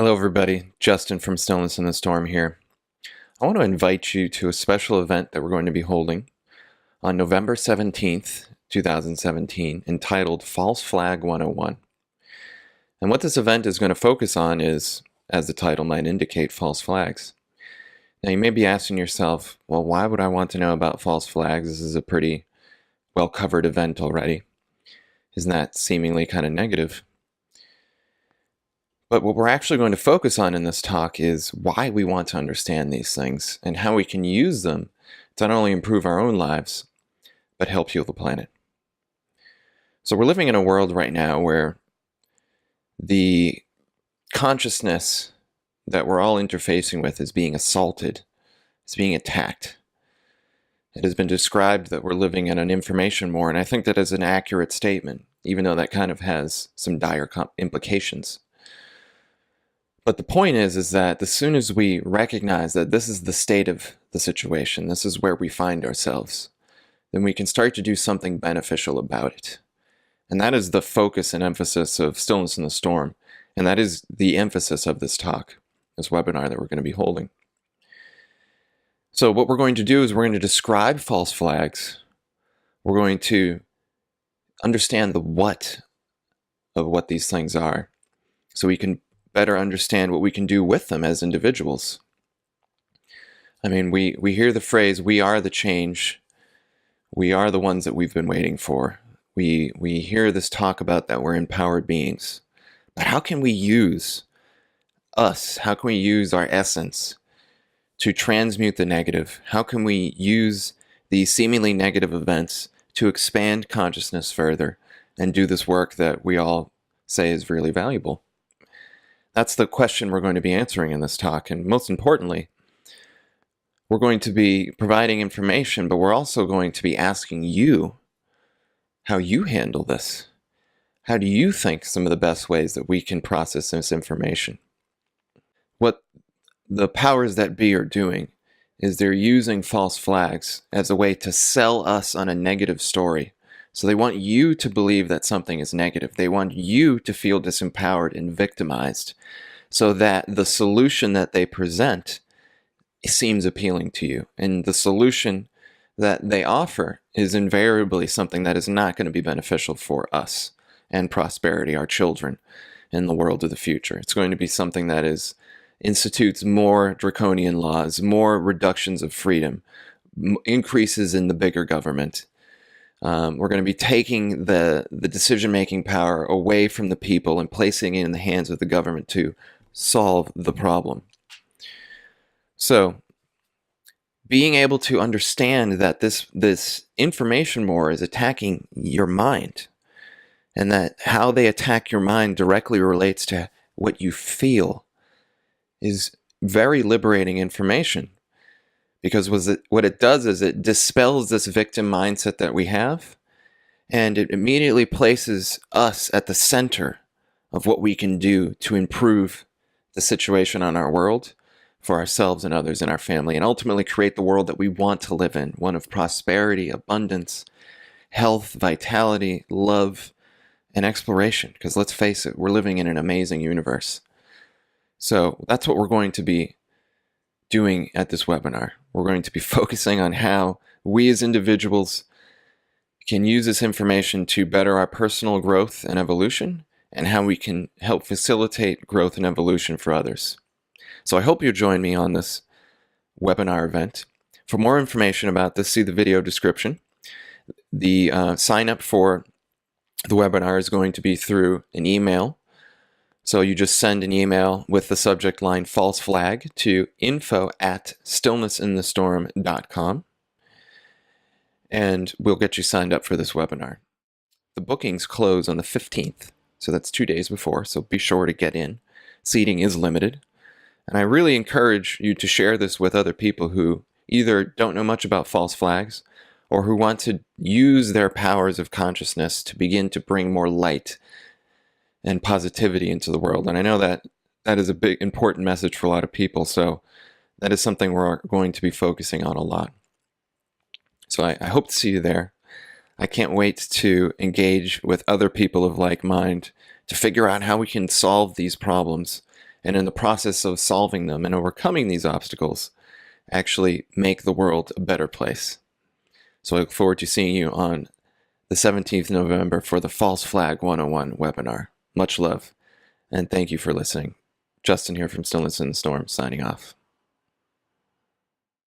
Hello everybody, Justin from Stillness in the Storm here. I want to invite you to a special event that we're going to be holding on November 17th, 2017, entitled False Flag 101. And what this event is going to focus on is, as the title might indicate, false flags. Now you may be asking yourself, well, why would I want to know about false flags? This is a pretty well-covered event already. Isn't that seemingly kind of negative? But what we're actually going to focus on in this talk is why we want to understand these things and how we can use them to not only improve our own lives, but help heal the planet. So we're living in a world right now where the consciousness that we're all interfacing with is being assaulted, it's being attacked. It has been described that we're living in an information war, and I think that is an accurate statement, even though that kind of has some dire implications. But the point is that as soon as we recognize that this is the state of the situation, this is where we find ourselves, then we can start to do something beneficial about it. And that is the focus and emphasis of Stillness in the Storm. And that is the emphasis of this talk, this webinar that we're going to be holding. So what we're going to do is we're going to describe false flags. We're going to understand the what of what these things are, so we can better understand what we can do with them as individuals. I mean, we hear the phrase, we are the change. We are the ones that we've been waiting for. We hear this talk about that we're empowered beings. But how can we use us? How can we use our essence to transmute the negative? How can we use these seemingly negative events to expand consciousness further and do this work that we all say is really valuable? That's the question we're going to be answering in this talk. And most importantly, we're going to be providing information, but we're also going to be asking you how you handle this. How do you think some of the best ways that we can process this information? What the powers that be are doing is they're using false flags as a way to sell us on a negative story. So they want you to believe that something is negative. They want you to feel disempowered and victimized, so that the solution that they present seems appealing to you. And the solution that they offer is invariably something that is not going to be beneficial for us and prosperity, our children, and the world of the future. It's going to be something that institutes more draconian laws, more reductions of freedom, increases in the bigger government. We're going to be taking the decision-making power away from the people and placing it in the hands of the government to solve the problem. So, being able to understand that this information war is attacking your mind, and that how they attack your mind directly relates to what you feel, is very liberating information. Because what it does is it dispels this victim mindset that we have, and it immediately places us at the center of what we can do to improve the situation on our world, for ourselves and others in our family, and ultimately create the world that we want to live in, one of prosperity, abundance, health, vitality, love, and exploration. Because let's face it, we're living in an amazing universe. So that's what we're going to be doing at this webinar. We're going to be focusing on how we as individuals can use this information to better our personal growth and evolution, and how we can help facilitate growth and evolution for others. So I hope you'll join me on this webinar event. For more information about this, see the video description. The sign up for the webinar is going to be through an email. So you just send an email with the subject line false flag to info@stillnessinthestorm.com, and we'll get you signed up for this webinar. The bookings close on the 15th, so that's 2 days before, so be sure to get in. Seating is limited, and I really encourage you to share this with other people who either don't know much about false flags or who want to use their powers of consciousness to begin to bring more light and positivity into the world. And I know that that is a big, important message for a lot of people, so that is something we're going to be focusing on a lot. So I hope to see you there. I can't wait to engage with other people of like mind to figure out how we can solve these problems and in the process of solving them and overcoming these obstacles, actually make the world a better place. So I look forward to seeing you on the 17th of November for the False Flag 101 webinar. Much love, and thank you for listening. Justin here from Stillness in the Storm, signing off.